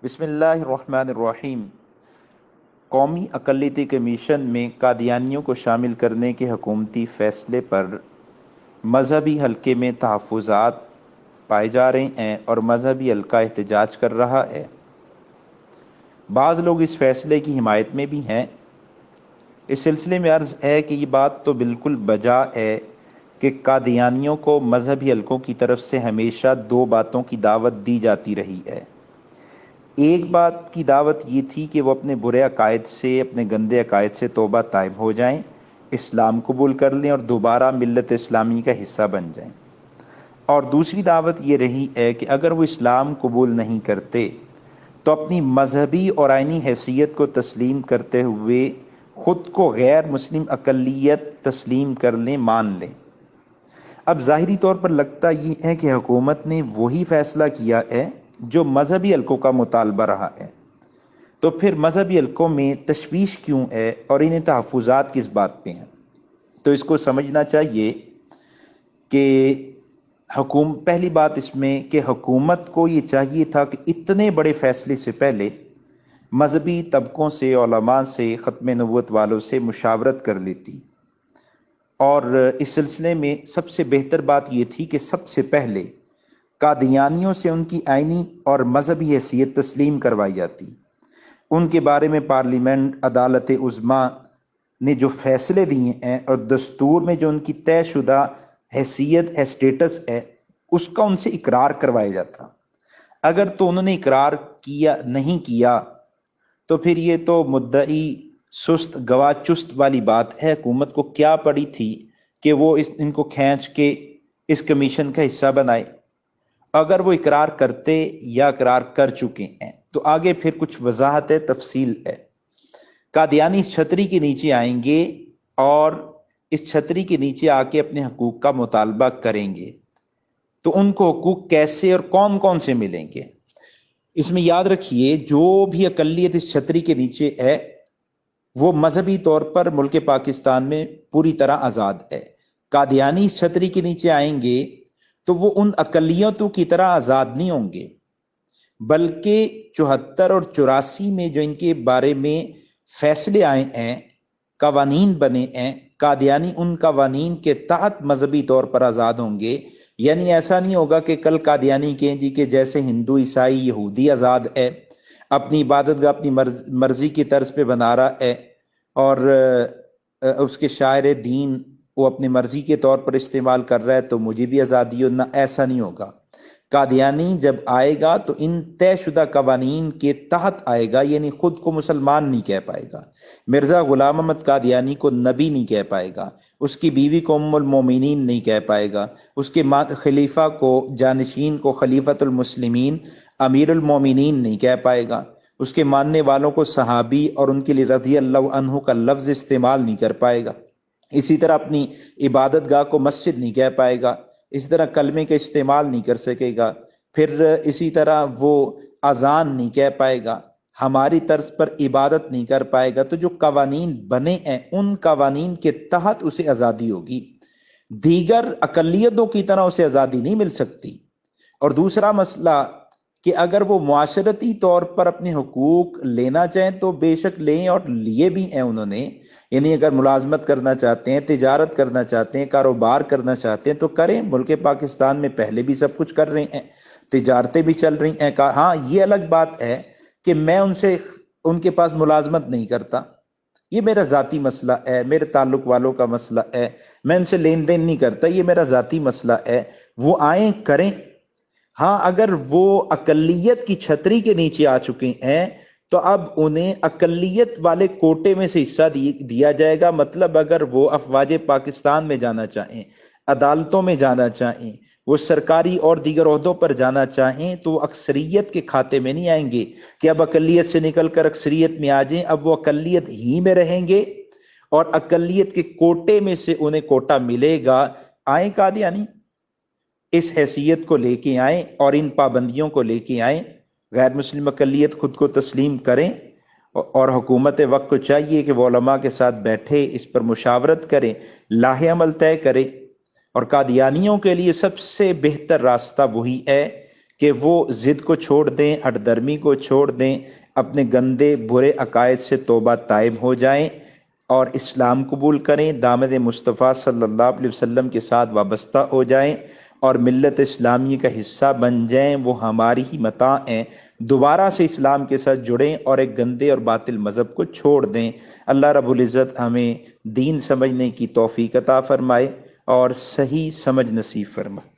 بسم اللہ الرحمن الرحیم۔ قومی اقلیتی کمیشن میں قادیانیوں کو شامل کرنے کے حکومتی فیصلے پر مذہبی حلقے میں تحفظات پائے جا رہے ہیں اور مذہبی حلقہ احتجاج کر رہا ہے۔ بعض لوگ اس فیصلے کی حمایت میں بھی ہیں۔ اس سلسلے میں عرض ہے کہ یہ بات تو بالکل بجا ہے کہ قادیانیوں کو مذہبی حلقوں کی طرف سے ہمیشہ دو باتوں کی دعوت دی جاتی رہی ہے۔ ایک بات کی دعوت یہ تھی کہ وہ اپنے برے عقائد سے، اپنے گندے عقائد سے توبہ طائب ہو جائیں، اسلام قبول کر لیں اور دوبارہ ملت اسلامی کا حصہ بن جائیں۔ اور دوسری دعوت یہ رہی ہے کہ اگر وہ اسلام قبول نہیں کرتے تو اپنی مذہبی اور آئینی حیثیت کو تسلیم کرتے ہوئے خود کو غیر مسلم اقلیت تسلیم کر لیں، مان لیں۔ اب ظاہری طور پر لگتا یہ ہے کہ حکومت نے وہی فیصلہ کیا ہے جو مذہبی حلقوں کا مطالبہ رہا ہے، تو پھر مذہبی حلقوں میں تشویش کیوں ہے اور انہیں تحفظات کس بات پہ ہیں؟ تو اس کو سمجھنا چاہیے کہ پہلی بات اس میں کہ حکومت کو یہ چاہیے تھا کہ اتنے بڑے فیصلے سے پہلے مذہبی طبقوں سے، علماء سے، ختم نبوت والوں سے مشاورت کر لیتی، اور اس سلسلے میں سب سے بہتر بات یہ تھی کہ سب سے پہلے قادیانیوں سے ان کی آئینی اور مذہبی حیثیت تسلیم کروائی جاتی۔ ان کے بارے میں پارلیمنٹ، عدالت عظمیٰ نے جو فیصلے دیے ہیں اور دستور میں جو ان کی طے شدہ حیثیت ہے، اسٹیٹس ہے، اس کا ان سے اقرار کروایا جاتا۔ اگر تو انہوں نے اقرار کیا نہیں کیا تو پھر یہ تو مدعی سست گواہ چست والی بات ہے۔ حکومت کو کیا پڑی تھی کہ وہ ان کو کھینچ کے اس کمیشن کا حصہ بنائے؟ اگر وہ اقرار کرتے یا اقرار کر چکے ہیں تو آگے پھر کچھ وضاحت ہے، تفصیل ہے۔ قادیانی اس چھتری کے نیچے آئیں گے اور اس چھتری کے نیچے آ کے اپنے حقوق کا مطالبہ کریں گے، تو ان کو حقوق کیسے اور کون کون سے ملیں گے؟ اس میں یاد رکھیے، جو بھی اقلیت اس چھتری کے نیچے ہے وہ مذہبی طور پر ملک پاکستان میں پوری طرح آزاد ہے۔ قادیانی اس چھتری کے نیچے آئیں گے تو وہ ان اقلیتوں کی طرح آزاد نہیں ہوں گے، بلکہ 74 اور 84 میں جو ان کے بارے میں فیصلے آئے ہیں، قوانین بنے ہیں، قادیانی ان قوانین کے تحت مذہبی طور پر آزاد ہوں گے۔ یعنی ایسا نہیں ہوگا کہ کل قادیانی کہیں جی کہ جیسے ہندو، عیسائی، یہودی آزاد ہے، اپنی عبادت گاہ اپنی مرضی کی طرز پہ بنا رہا ہے اور اس کے شاعر دین وہ اپنی مرضی کے طور پر استعمال کر رہا ہے تو مجھے بھی آزادی ہو، نہ، ایسا نہیں ہوگا۔ قادیانی جب آئے گا تو ان طے شدہ قوانین کے تحت آئے گا، یعنی خود کو مسلمان نہیں کہہ پائے گا۔ مرزا غلام احمد قادیانی کو نبی نہیں کہہ پائے گا، اس کی بیوی کو ام المومنین نہیں کہہ پائے گا، اس کے خلیفہ کو، جانشین کو خلیفۃ المسلمین، امیر المومنین نہیں کہہ پائے گا، اس کے ماننے والوں کو صحابی اور ان کے لیے رضی اللہ عنہ کا لفظ استعمال نہیں کر پائے گا۔ اسی طرح اپنی عبادت گاہ کو مسجد نہیں کہہ پائے گا، اسی طرح کلمے کا استعمال نہیں کر سکے گا، پھر اسی طرح وہ اذان نہیں کہہ پائے گا، ہماری طرز پر عبادت نہیں کر پائے گا۔ تو جو قوانین بنے ہیں ان قوانین کے تحت اسے آزادی ہوگی، دیگر اقلیتوں کی طرح اسے آزادی نہیں مل سکتی۔ اور دوسرا مسئلہ کہ اگر وہ معاشرتی طور پر اپنے حقوق لینا چاہیں تو بے شک لیں، اور لیے بھی ہیں انہوں نے۔ یعنی اگر ملازمت کرنا چاہتے ہیں، تجارت کرنا چاہتے ہیں، کاروبار کرنا چاہتے ہیں تو کریں، ملک پاکستان میں پہلے بھی سب کچھ کر رہے ہیں، تجارتیں بھی چل رہی ہیں۔ ہاں، یہ الگ بات ہے کہ میں ان کے پاس ملازمت نہیں کرتا، یہ میرا ذاتی مسئلہ ہے، میرے تعلق والوں کا مسئلہ ہے، میں ان سے لین دین نہیں کرتا، یہ میرا ذاتی مسئلہ ہے، وہ آئیں کریں۔ ہاں، اگر وہ اقلیت کی چھتری کے نیچے آ چکے ہیں تو اب انہیں اقلیت والے کوٹے میں سے حصہ دیا جائے گا۔ مطلب اگر وہ افواج پاکستان میں جانا چاہیں، عدالتوں میں جانا چاہیں، وہ سرکاری اور دیگر عہدوں پر جانا چاہیں تو وہ اکثریت کے کھاتے میں نہیں آئیں گے کہ اب اقلیت سے نکل کر اکثریت میں آ جائیں۔ اب وہ اقلیت ہی میں رہیں گے اور اقلیت کے کوٹے میں سے انہیں کوٹا ملے گا۔ آئیں قادیانی، اس حیثیت کو لے کے آئیں اور ان پابندیوں کو لے کے آئیں، غیر مسلم اقلیت خود کو تسلیم کریں، اور حکومت وقت کو چاہیے کہ وہ علماء کے ساتھ بیٹھے، اس پر مشاورت کریں، لاہ عمل طے کریں۔ اور قادیانیوں کے لیے سب سے بہتر راستہ وہی ہے کہ وہ ضد کو چھوڑ دیں، ہٹ درمی کو چھوڑ دیں، اپنے گندے برے عقائد سے توبہ طائب ہو جائیں اور اسلام قبول کریں، دامن مصطفیٰ صلی اللہ علیہ وسلم کے ساتھ وابستہ ہو جائیں اور ملت اسلامی کا حصہ بن جائیں۔ وہ ہماری ہی متاع ہیں، دوبارہ سے اسلام کے ساتھ جڑیں اور ایک گندے اور باطل مذہب کو چھوڑ دیں۔ اللہ رب العزت ہمیں دین سمجھنے کی توفیق عطا فرمائے اور صحیح سمجھ نصیب فرمائے۔